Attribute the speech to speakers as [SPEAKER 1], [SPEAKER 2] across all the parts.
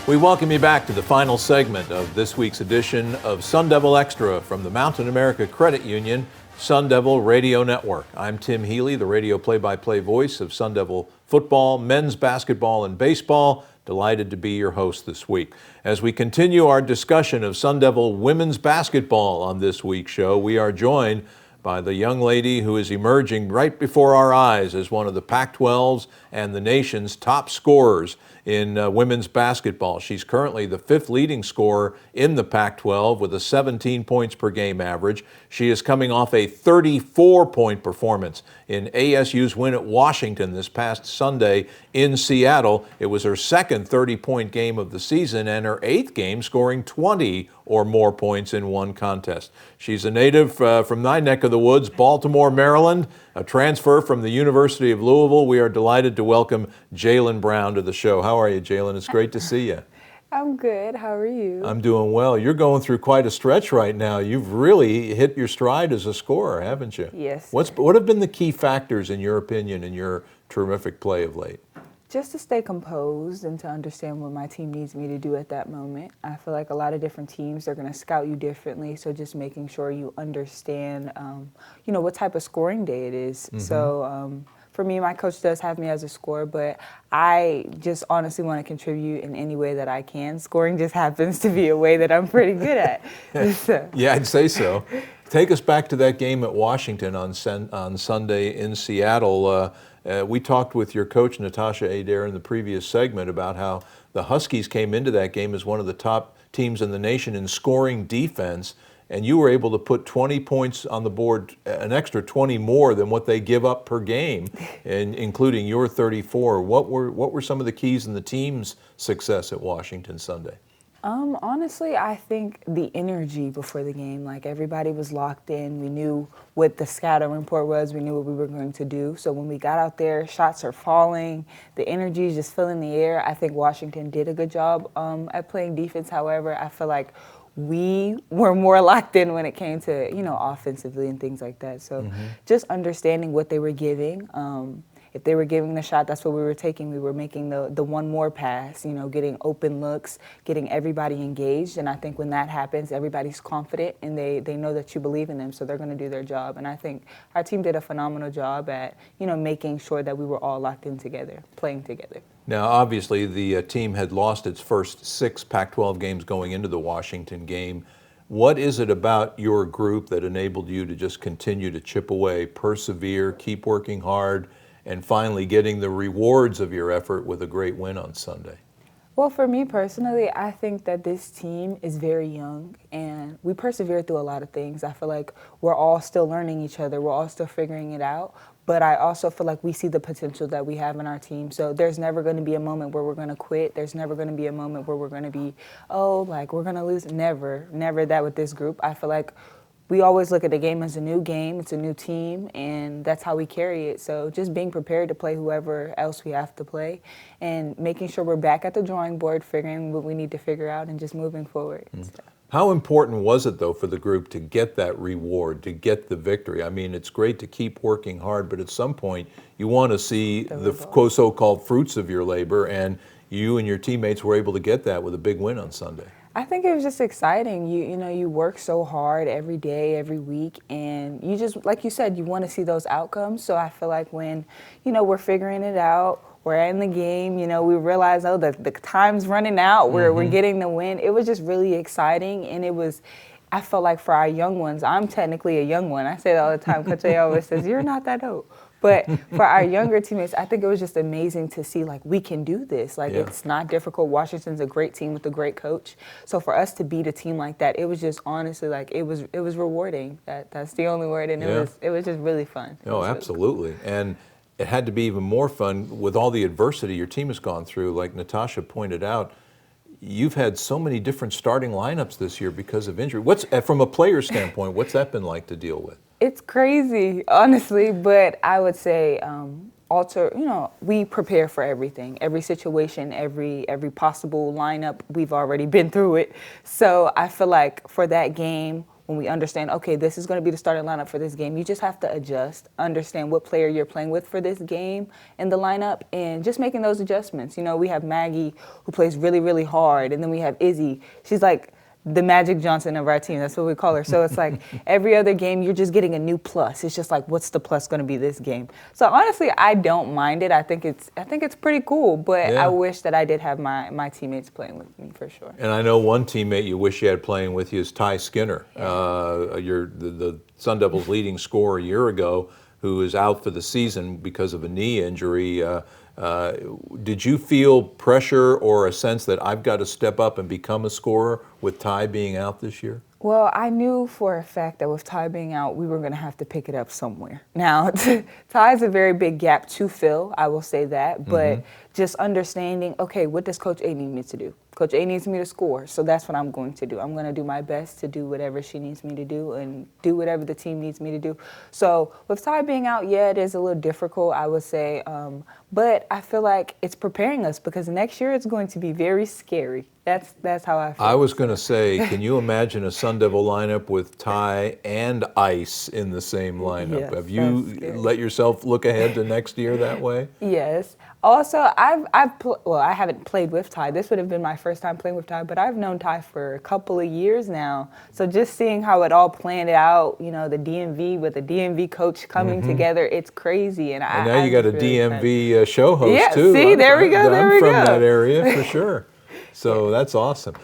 [SPEAKER 1] We welcome you back to the final segment of this week's edition of Sun Devil Extra from the Mountain America Credit Union Sun Devil Radio Network. I'm Tim Healey, the radio play-by-play voice of Sun Devil football, men's basketball, and baseball. Delighted to be your host this week. As we continue our discussion of Sun Devil women's basketball on this week's show, we are joined by the young lady who is emerging right before our eyes as one of the Pac-12's and the nation's top scorers in women's basketball. She's currently the 5th leading scorer in the Pac-12 with a 17 points per game average. She is coming off a 34-point performance in ASU's win at Washington this past Sunday in Seattle. It was her second 30-point game of the season and her 8th game scoring 20 or more points in one contest. She's a native from my neck of the woods, Baltimore, Maryland, a transfer from the University of Louisville. We are delighted to welcome Jaylen Brown to the show. How are you, Jaylen? It's great to see you.
[SPEAKER 2] I'm good. How are you?
[SPEAKER 1] I'm doing well. You're going through quite a stretch right now. You've really hit your stride as a scorer, haven't you?
[SPEAKER 2] Yes.
[SPEAKER 1] What have been the key factors, in your opinion, in your terrific play of late?
[SPEAKER 2] Just to stay composed and to understand what my team needs me to do at that moment. I feel like a lot of different teams, they're going to scout you differently, so just making sure you understand, what type of scoring day it is. Mm-hmm. So for me, my coach does have me as a scorer, but I just honestly want to contribute in any way that I can. Scoring just happens to be a way that I'm pretty good at. So.
[SPEAKER 1] Yeah, I'd say so. Take us back to that game at Washington on Sunday in Seattle. We talked with your coach, Natasha Adair, in the previous segment about how the Huskies came into that game as one of the top teams in the nation in scoring defense, and you were able to put 20 points on the board, an extra 20 more than what they give up per game, and including your 34. What were some of the keys in the team's success at Washington Sunday?
[SPEAKER 2] Honestly, I think the energy before the game, like everybody was locked in. We knew what the scouting report was. We knew what we were going to do. So when we got out there, shots are falling. The energy is just filling the air. I think Washington did a good job at playing defense. However, I feel like we were more locked in when it came to, offensively and things like that. So just understanding what they were giving. If they were giving the shot, that's what we were taking. We were making the one more pass, getting open looks, getting everybody engaged. And I think when that happens, everybody's confident and they know that you believe in them, so they're going to do their job. And I think our team did a phenomenal job at, making sure that we were all locked in together, playing together.
[SPEAKER 1] Now, obviously, the team had lost its first 6 Pac-12 games going into the Washington game. What is it about your group that enabled you to just continue to chip away, persevere, keep working hard, and finally getting the rewards of your effort with a great win on Sunday?
[SPEAKER 2] Well, for me personally, I think that this team is very young and we persevere through a lot of things. I feel like we're all still learning each other. We're all still figuring it out. But I also feel like we see the potential that we have in our team. So there's never going to be a moment where we're going to quit. There's never going to be a moment where we're going to be, we're going to lose. Never that with this group. I feel like we always look at the game as a new game. It's a new team, and that's how we carry it. So just being prepared to play whoever else we have to play and making sure we're back at the drawing board, figuring what we need to figure out and just moving forward. So.
[SPEAKER 1] How important was it, though, for the group to get that reward, to get the victory? I mean, it's great to keep working hard, but at some point you want to see the so-called fruits of your labor, and you and your teammates were able to get that with a big win on Sunday.
[SPEAKER 2] I think it was just exciting. You work so hard every day, every week, and you just, like you said, you want to see those outcomes. So I feel like when, we're figuring it out, we're in the game, we realize, the time's running out, we're getting the win. It was just really exciting, and I felt like for our young ones, I'm technically a young one. I say that all the time. Coach A always says, you're not that old. But for our younger teammates, I think it was just amazing to see, we can do this. It's not difficult. Washington's a great team with a great coach. So for us to beat a team like that, it was just honestly, it was rewarding. That's the only word, and it was just really fun.
[SPEAKER 1] Oh, absolutely. And it had to be even more fun with all the adversity your team has gone through. Like Natasha pointed out, you've had so many different starting lineups this year because of injury. From a player standpoint, what's that been like to deal with?
[SPEAKER 2] It's crazy, honestly, but I would say we prepare for everything, every situation, every possible lineup. We've already been through it. So I feel like for that game, when we understand, okay, this is going to be the starting lineup for this game, you just have to adjust, understand what player you're playing with for this game in the lineup, and just making those adjustments. You know, we have Maggie, who plays really, really hard, and then we have Izzy. She's like the Magic Johnson of our team. That's what we call her. So it's like every other game, you're just getting a new plus. It's just like, what's the plus going to be this game? So honestly, I don't mind it. I think it's pretty cool. But
[SPEAKER 1] Yeah.
[SPEAKER 2] I wish that I did have my teammates playing with me for sure.
[SPEAKER 1] And I know one teammate you wish you had playing with you is Ty Skinner, the Sun Devils' leading scorer a year ago, who is out for the season because of a knee injury. Did you feel pressure or a sense that I've got to step up and become a scorer with Ty being out this year?
[SPEAKER 2] Well, I knew for a fact that with Ty being out, we were going to have to pick it up somewhere. Now, Ty's a very big gap to fill, I will say that, but just understanding, okay, what does Coach A need me to do? Coach A needs me to score, so that's what I'm going to do. I'm going to do my best to do whatever she needs me to do and do whatever the team needs me to do. So with Ty being out, yeah, it is a little difficult, I would say, but I feel like it's preparing us because next year it's going to be very scary. That's how I feel.
[SPEAKER 1] I was going to say, can you imagine a Sun Devil lineup with Ty and Ice in the same lineup?
[SPEAKER 2] Yes,
[SPEAKER 1] Have you
[SPEAKER 2] that's scary.
[SPEAKER 1] let yourself look ahead to next year that way?
[SPEAKER 2] Yes. Also, I haven't played with Ty. This would have been my first time playing with Ty, but I've known Ty for a couple of years now. So just seeing how it all planned out, you know, the DMV with the DMV coach coming together, it's crazy. And
[SPEAKER 1] Now you got a
[SPEAKER 2] really
[SPEAKER 1] DMV show host
[SPEAKER 2] Yeah,
[SPEAKER 1] too.
[SPEAKER 2] see, there we go, there
[SPEAKER 1] I'm
[SPEAKER 2] we
[SPEAKER 1] from
[SPEAKER 2] go.
[SPEAKER 1] that area for sure. So that's awesome.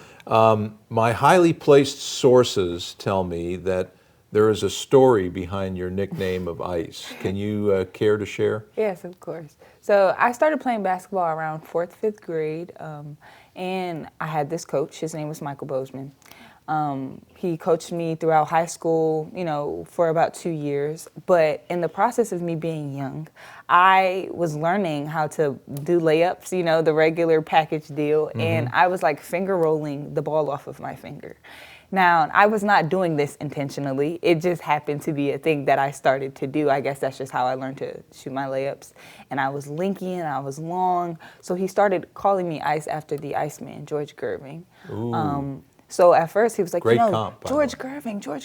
[SPEAKER 1] My highly placed sources tell me that there is a story behind your nickname of Ice. Can you care to share?
[SPEAKER 2] Yes, of course. So I started playing basketball around 4th, 5th grade, and I had this coach. His name was Michael Bozeman. He coached me throughout high school, you know, for about 2 years. But in the process of me being young, I was learning how to do layups, you know, the regular package deal, and I was like finger rolling the ball off of my finger. Now, I was not doing this intentionally. It just happened to be a thing that I started to do. I guess that's just how I learned to shoot my layups. And I was linky and I was long. So he started calling me Ice after the Iceman, George Gerving. So at first he was like,
[SPEAKER 1] Great
[SPEAKER 2] you know,
[SPEAKER 1] comp, by the
[SPEAKER 2] George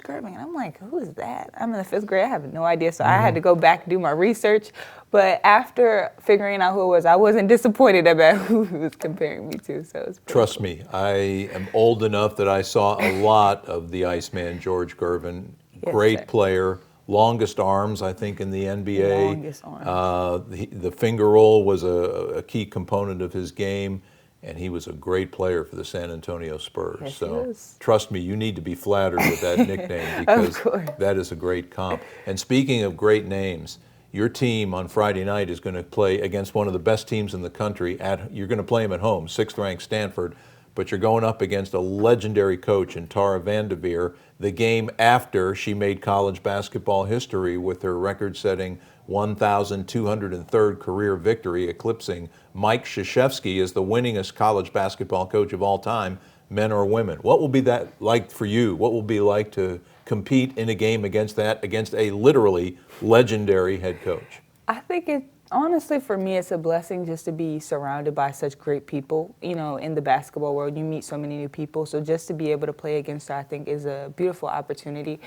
[SPEAKER 2] Gerving. And I'm like, who is that? I'm in the 5th grade. I have no idea. So I had to go back and do my research. But after figuring out who it was, I wasn't disappointed about who he was comparing me to. So it was pretty
[SPEAKER 1] Trust
[SPEAKER 2] cool.
[SPEAKER 1] me, I am old enough that I saw a lot of the Iceman, George Gervin.
[SPEAKER 2] Yes,
[SPEAKER 1] Great
[SPEAKER 2] sir.
[SPEAKER 1] player, longest arms, I think, in the NBA.
[SPEAKER 2] Longest arms.
[SPEAKER 1] The finger roll was a key component of his game, and he was a great player for the San Antonio Spurs.
[SPEAKER 2] Yes, he
[SPEAKER 1] So
[SPEAKER 2] was.
[SPEAKER 1] trust me, you need to be flattered with that nickname because
[SPEAKER 2] course.
[SPEAKER 1] that is a great comp. And speaking of great names, your team on Friday night is going to play against one of the best teams in the country. You're going to play them at home, 6th-ranked Stanford, but you're going up against a legendary coach in Tara Vanderveer, the game after she made college basketball history with her record-setting 1,203rd career victory, eclipsing Mike Krzyzewski as the winningest college basketball coach of all time, men or women. What will be that like for you? What will it be like to compete in a game against a literally legendary head coach?
[SPEAKER 2] I think honestly, for me, it's a blessing just to be surrounded by such great people. You know, in the basketball world, you meet so many new people. So just to be able to play against her, I think, is a beautiful opportunity.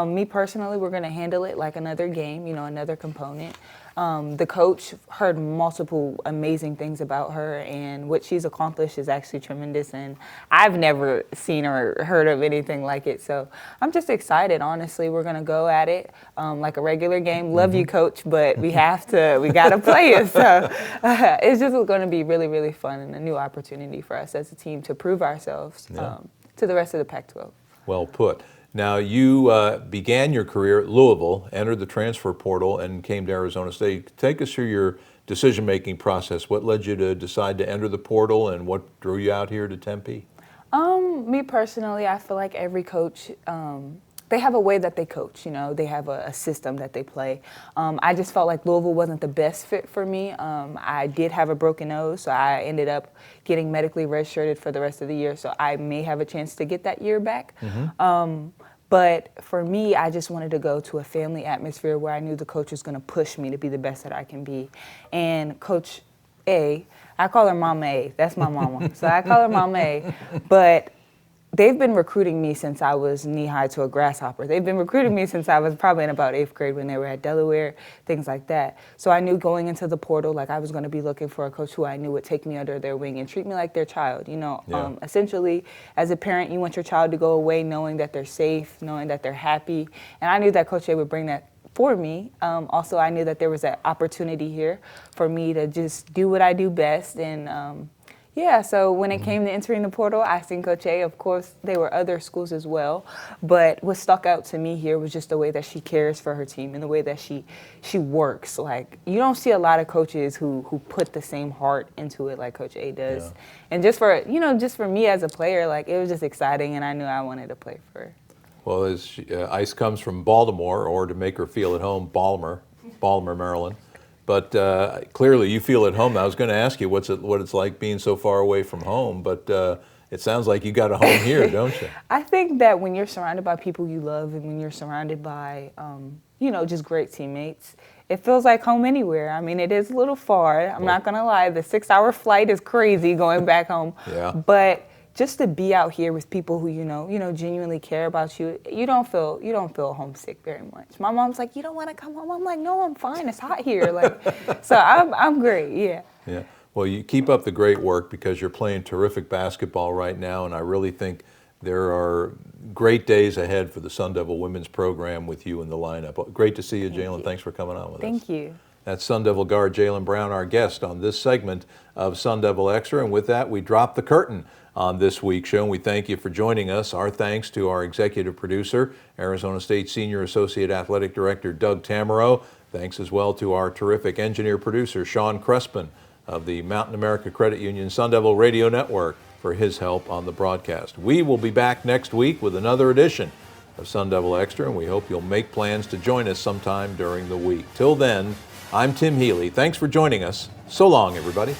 [SPEAKER 2] Me personally, we're going to handle it like another game, you know, another component. The coach heard multiple amazing things about her, and what she's accomplished is actually tremendous, and I've never seen or heard of anything like it. So I'm just excited, honestly. We're going to go at it like a regular game. Love you, coach, but we got to play it. So it's just going to be really, really fun and a new opportunity for us as a team to prove ourselves to the rest of the Pac-12.
[SPEAKER 1] Well put. Now, you began your career at Louisville, entered the transfer portal, and came to Arizona State. Take us through your decision-making process. What led you to decide to enter the portal, and what drew you out here to Tempe?
[SPEAKER 2] Me personally, I feel like every coach, they have a way that they coach, you know, they have a system that they play. I just felt like Louisville wasn't the best fit for me. I did have a broken nose, so I ended up getting medically redshirted for the rest of the year, so I may have a chance to get that year back. But for me, I just wanted to go to a family atmosphere where I knew the coach was going to push me to be the best that I can be. And Coach A, I call her Mama A. That's my mama. So I call her Mama A. But they've been recruiting me since I was knee-high to a grasshopper. They've been recruiting me since I was probably in about 8th grade when they were at Delaware, things like that. So I knew going into the portal, like I was going to be looking for a coach who I knew would take me under their wing and treat me like their child. You know,
[SPEAKER 1] Yeah.
[SPEAKER 2] Essentially, as a parent, you want your child to go away knowing that they're safe, knowing that they're happy. And I knew that Coach A would bring that for me. Also, I knew that there was an opportunity here for me to just do what I do best. And yeah, so when it came to entering the portal, I seen Coach A. Of course, there were other schools as well, but what stuck out to me here was just the way that she cares for her team and the way that she works. Like, you don't see a lot of coaches who put the same heart into it like Coach A does.
[SPEAKER 1] Yeah.
[SPEAKER 2] And just for me as a player, like, it was just exciting, and I knew I wanted to play for her.
[SPEAKER 1] Well, as Ice comes from Baltimore, or to make her feel at home, Balmer, Maryland. But clearly you feel at home. I was going to ask you what it's like being so far away from home, but it sounds like you got a home here, don't you?
[SPEAKER 2] I think that when you're surrounded by people you love and when you're surrounded by, just great teammates, it feels like home anywhere. I mean, it is a little far. I'm not going to lie. The 6-hour flight is crazy going back home.
[SPEAKER 1] Yeah.
[SPEAKER 2] But just to be out here with people who genuinely care about you, you don't feel homesick very much. My mom's like, "You don't want to come home?" I'm like, "No, I'm fine. It's hot here." Like, so I'm great. Yeah.
[SPEAKER 1] Yeah. Well, you keep up the great work because you're playing terrific basketball right now, and I really think there are great days ahead for the Sun Devil women's program with you in the lineup. Great to see you, Jaylen. Thanks for coming on with us.
[SPEAKER 2] Thank you.
[SPEAKER 1] That's Sun Devil guard Jaylen Brown, our guest on this segment of Sun Devil Extra. And with that, we drop the curtain on this week's show, and we thank you for joining us. Our thanks to our executive producer, Arizona State Senior Associate Athletic Director Doug Tamaro. Thanks as well to our terrific engineer producer, Sean Crespin of the Mountain America Credit Union Sun Devil Radio Network for his help on the broadcast. We will be back next week with another edition of Sun Devil Extra, and we hope you'll make plans to join us sometime during the week. Till then, I'm Tim Healey. Thanks for joining us. So long, everybody.